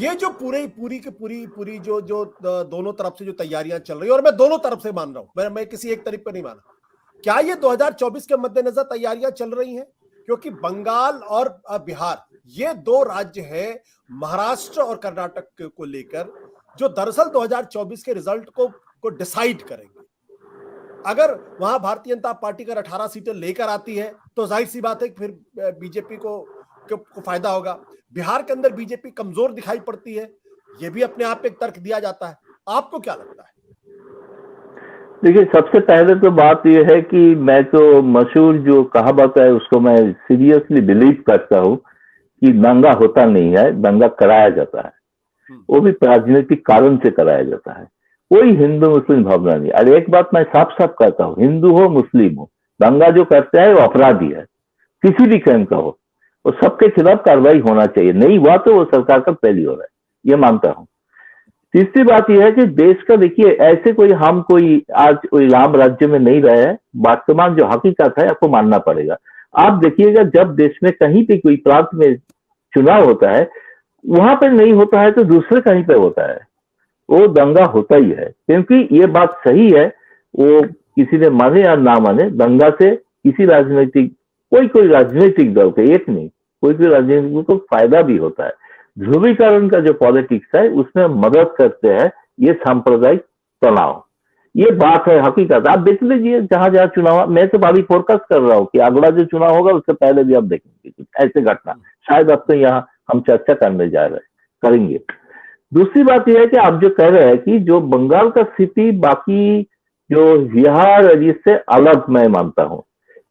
ये जो पूरी पूरी की पूरी जो जो दोनों तरफ से जो तैयारियां चल रही है, और मैं दोनों तरफ से मान रहा हूं, मैं किसी एक तरफ पर नहीं माना, क्या ये 2024 के मद्देनजर तैयारियां चल रही हैं? क्योंकि बंगाल और बिहार, ये दो राज्य हैं महाराष्ट्र और कर्नाटक को लेकर, जो दरअसल 2024 के रिजल्ट को डिसाइड करेंगे। अगर वहां भारतीय जनता पार्टी अगर 18 सीटें लेकर आती है तो जाहिर सी बात है कि फिर बीजेपी को फायदा होगा। बिहार के अंदर बीजेपी कमजोर दिखाई पड़ती है, यह भी अपने आप में एक तर्क दिया जाता है। आपको क्या लगता है? देखिए, सबसे पहले तो बात यह है कि मैं तो मशहूर जो कहावत है उसको मैं सीरियसली बिलीव करता हूँ कि दंगा होता नहीं है, दंगा कराया जाता है, वो भी राजनीतिक कारण से कराया जाता है। कोई हिंदू मुस्लिम भावना नहीं। अरे एक बात मैं साफ साफ कहता हूँ, हिंदू हो मुस्लिम हो, दंगा जो करता है वो अपराधी है, किसी भी कैम का हो, वो सबके खिलाफ कार्रवाई होना चाहिए। नहीं हुआ तो वो सरकार का फेल्योर है, ये मानता हूँ। तीसरी बात यह है कि देश का, देखिए ऐसे कोई आज कोई राम राज्य में नहीं रहे हैं। वर्तमान जो हकीकत है आपको मानना पड़ेगा। आप देखिएगा, जब देश में कहीं भी कोई प्रांत में चुनाव होता है, वहां पर नहीं होता है तो दूसरे कहीं पे होता है, वो दंगा होता ही है। क्योंकि ये बात सही है, वो किसी ने माने या ना माने, दंगा से किसी राजनीतिक कोई राजनीतिक दल के, एक नहीं, कोई राजनीतिक को फायदा भी होता है। ध्रुवीकरण का जो पॉलिटिक्स है उसमें मदद करते हैं ये सांप्रदायिक तनाव। ये बात है, हकीकत। आप देख लीजिए जहां जहां चुनाव, मैं तो अभी फोरकास्ट कर रहा हूँ कि अगला जो चुनाव होगा उससे पहले भी आप देखेंगे ऐसे घटना, शायद अब तो यहाँ हम चर्चा करने जा रहे करेंगे। दूसरी बात यह है कि आप जो कह रहे हैं कि जो बंगाल का स्थिति बाकी जो बिहार है इससे अलग मैं मानता हूँ,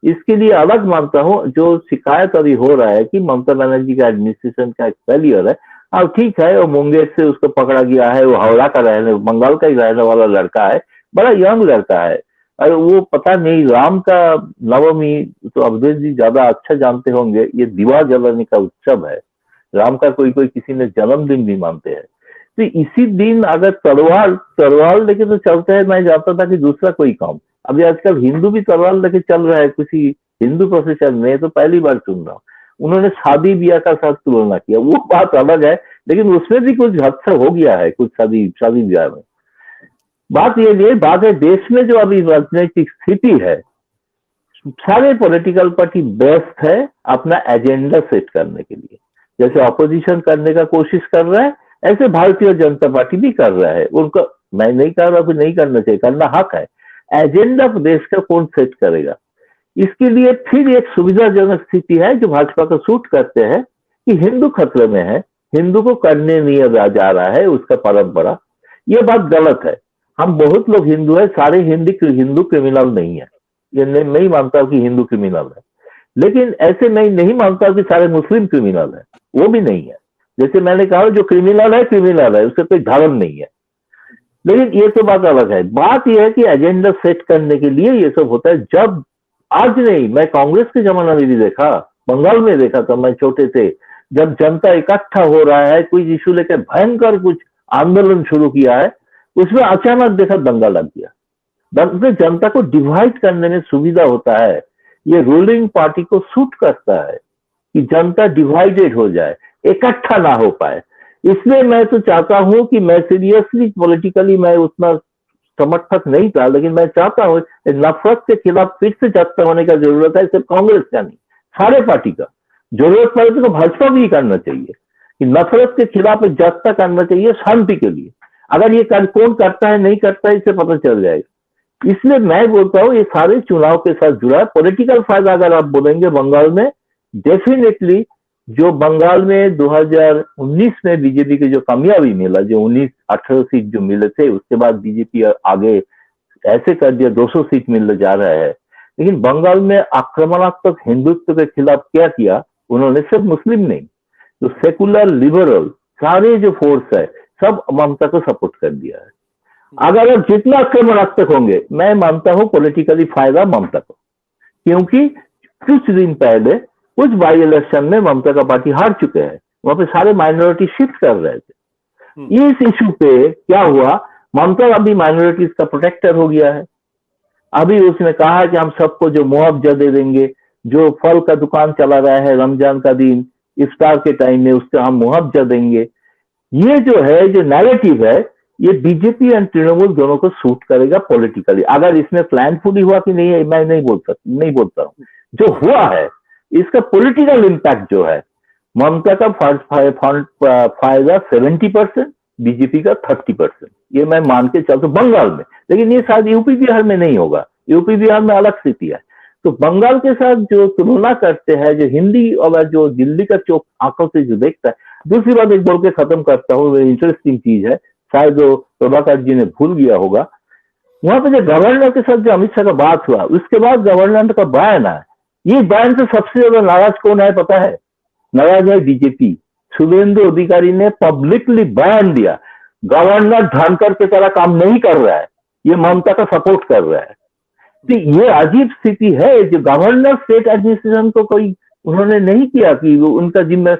इसके लिए अलग मानता हूँ। जो शिकायत अभी हो रहा है कि ममता बनर्जी का एडमिनिस्ट्रेशन का एक फेलियर है, अब ठीक है, वो मुंगेर से उसको पकड़ा गया है, वो हावड़ा का बंगाल का ही रहने वाला लड़का है, बड़ा यंग लड़का है। और वो पता नहीं राम का नवमी तो अवधेश जी ज्यादा अच्छा जानते होंगे, ये दीवा जलाने का उत्सव है। राम का कोई किसी ने जन्मदिन भी मानते हैं, तो इसी दिन अगर तलवार लेके तो चलते हैं। मैं जानता था कि दूसरा कोई काम, अभी आजकल हिंदू भी तलवार लेके चल रहा है किसी हिंदू प्रोसेशन में, तो पहली बार सुन रहा हूँ। उन्होंने शादी ब्याह का साथ तुलना किया, वो बात अलग है, लेकिन उसमें भी कुछ हद से हो गया है कुछ शादी ब्याह में। बात है देश में जो अभी राजनीतिक स्थिति है, सारे पॉलिटिकल पार्टी व्यस्त है अपना एजेंडा सेट करने के लिए। जैसे ऑपोजिशन करने का कोशिश कर रहा है, ऐसे भारतीय जनता पार्टी भी कर रहा है। उनका, मैं नहीं कह रहा कि नहीं करना चाहिए, करना हक है। एजेंडा देश का कौन सेट करेगा, इसके लिए फिर एक सुविधाजनक स्थिति है जो भाजपा को सूट करते हैं कि हिंदू खतरे में है, हिंदू को करने नहीं जा रहा है उसका परंपरा। ये बात गलत है। हम बहुत लोग हिंदू है, सारे हिंदू क्रिमिनल नहीं है, ये नहीं मानता कि हिंदू क्रिमिनल है, लेकिन ऐसे मैं नहीं मानता कि सारे मुस्लिम क्रिमिनल है, वो भी नहीं है। जैसे मैंने कहा, जो क्रिमिनल है उससे कोई धर्म नहीं है, लेकिन ये तो बात अलग है। बात यह है कि एजेंडा सेट करने के लिए ये सब होता है। जब आज नहीं, मैं कांग्रेस के जमाना में भी देखा, बंगाल में देखा था, मैं छोटे थे, जब जनता इकट्ठा हो रहा है, कोई इशू लेकर भयंकर कुछ आंदोलन शुरू किया है, उसमें अचानक देखा दंगा लग गया। जनता को डिवाइड करने में सुविधा होता है, ये रूलिंग पार्टी को सूट करता है कि जनता डिवाइडेड हो जाए, इकट्ठा ना हो पाए। इसलिए मैं तो चाहता हूं कि मैं सीरियसली पॉलिटिकली मैं उतना समर्थक नहीं था, लेकिन मैं चाहता हूं नफरत के खिलाफ फिर से जागता होने का जरूरत है। सिर्फ कांग्रेस का नहीं, सारे पार्टी का जरूरत पड़े तो भाजपा भी करना चाहिए कि नफरत के खिलाफ जागता करना चाहिए शांति के लिए। अगर ये कौन करता है नहीं करता है इससे पता चल जाएगा। इसलिए मैं बोलता हूँ ये सारे चुनाव के साथ जुड़ा है। पॉलिटिकल फायदा अगर आप बोलेंगे बंगाल में, डेफिनेटली जो बंगाल में 2019 में बीजेपी के जो कामयाबी मिला, जो 19-18 सीट जो मिले थे, उसके बाद बीजेपी आगे ऐसे कर दिया 200 सीट मिलने जा रहा है। लेकिन बंगाल में आक्रमणात्मक हिंदुत्व के खिलाफ क्या किया उन्होंने, सिर्फ मुस्लिम नहीं, तो सेकुलर लिबरल सारे जो फोर्स है सब ममता को सपोर्ट कर दिया है। अगर आप जितना आक्रमणात्मक होंगे, मैं मानता हूं पॉलिटिकली फायदा ममता को, क्योंकि कुछ दिन पहले कुछ बाई इलेक्शन में ममता का पार्टी हार चुके हैं, वहां पे सारे माइनॉरिटी शिफ्ट कर रहे थे। इस इशू पे क्या हुआ, ममता अभी माइनॉरिटीज का प्रोटेक्टर हो गया है। अभी उसने कहा कि हम सबको जो मुआवजा दे देंगे, जो फल का दुकान चला रहा है रमजान का दिन इफ्तार के टाइम में, उसका हम मुआवजा देंगे। ये जो है, जो नैरेटिव है, ये बीजेपी एंड तृणमूल दोनों को सूट करेगा पॉलिटिकली। अगर इसमें प्लानफुली हुआ कि नहीं है, मैं नहीं बोलता हूँ। जो हुआ है, इसका पॉलिटिकल इम्पैक्ट जो है, ममता का फायदा 70%, बीजेपी का 30%, ये मैं मान के चलता हूँ बंगाल में। लेकिन ये शायद यूपी बिहार में नहीं होगा, यूपी बिहार में अलग स्थिति है। तो बंगाल के साथ जो तुलना करते हैं, जो हिंदी और जो दिल्ली का चौक आंखों से जो देखता है। दूसरी बात एक बोल के खत्म करता हूँ, इंटरेस्टिंग चीज है, शायद जो प्रभाकर जी ने भूल गया होगा, वहां पे जो गवर्नर के साथ जो अमित शाह का बात हुआ, उसके बाद गवर्नर का बयान है। ये बयान से सबसे ज्यादा नाराज कौन है पता है? नाराज है बीजेपी। शुभेंदु अधिकारी ने पब्लिकली बयान दिया, गवर्नर धनकर की तरह काम नहीं कर रहा है, ये ममता का सपोर्ट कर रहा है। तो ये अजीब स्थिति है, जो गवर्नर स्टेट एडमिनिस्ट्रेशन को कोई उन्होंने नहीं किया कि वो उनका जिम्मे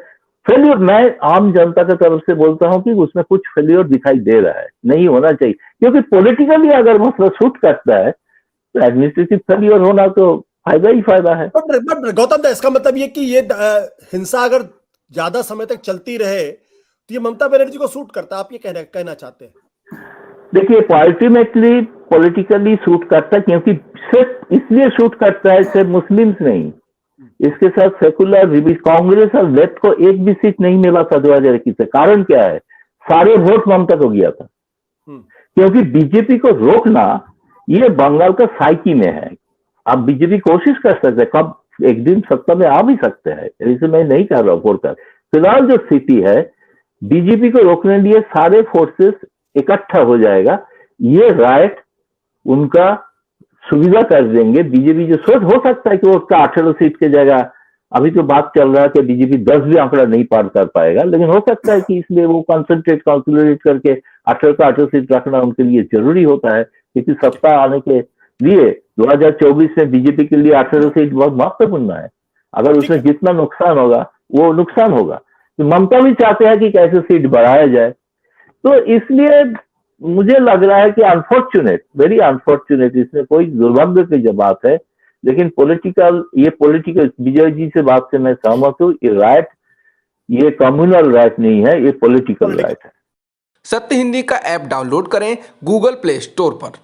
फेलियर। मैं आम जनता की तरफ से बोलता हूं कि उसमें कुछ फेलियर दिखाई दे रहा है, नहीं होना चाहिए, क्योंकि पॉलिटिकली अगर मसला शूट करता है तो एडमिनिस्ट्रेटिव फेलियर होना तो फायदा ही फायदा है। बट गौतम दा, इसका मतलब ये कि ये हिंसा अगर ज्यादा समय तक चलती रहे तो ये ममता बनर्जी को सूट करता है, आप ये कहना चाहते हैं? देखिए, अल्टीमेटली पॉलिटिकली शूट करता है, क्योंकि सिर्फ इसलिए शूट करता है, सिर्फ मुस्लिम्स नहीं, इसके साथ सेकुलर, कांग्रेस और लेफ्ट को एक भी सीट नहीं मिला था 2021 से। कारण क्या है? सारे वोट ममता को गया था, क्योंकि बीजेपी को रोकना ये बंगाल का साइकी में है। अब बीजेपी कोशिश कर सकते हैं, कब एक दिन सत्ता में आ भी सकते हैं, इसे मैं नहीं कर रहा हूं। फिलहाल जो स्थिति है, बीजेपी को रोकने लिए सारे फोर्सेस इकट्ठा हो जाएगा, ये राइट उनका सुविधा कर देंगे। बीजेपी जो सोच, हो सकता है कि वो उसका 18 सीट की जगह, अभी तो बात चल रहा है कि बीजेपी 10 भी आंकड़ा नहीं पार कर पाएगा, लेकिन हो सकता है कि इसलिए वो कंसंट्रेट करके 18 का 18 सीट रखना उनके लिए जरूरी होता है, क्योंकि सत्ता आने के लिए 2024 में बीजेपी के लिए 18 सीट बहुत महत्वपूर्ण है। अगर उसमें जितना नुकसान होगा वो नुकसान होगा, तो ममता भी चाहते हैं कि कैसे सीट बढ़ाया जाए। तो इसलिए मुझे लग रहा है कि अनफॉर्चुनेट, वेरी अनफॉर्चुनेट, इसमें कोई दुर्भाग्य की जो बात है, लेकिन पॉलिटिकल विजय जी से बात से मैं सहमत हूँ। ये राइट, ये कम्युनल राइट नहीं है, ये पॉलिटिकल राइट है। सत्य हिंदी का ऐप डाउनलोड करें गूगल प्ले स्टोर पर।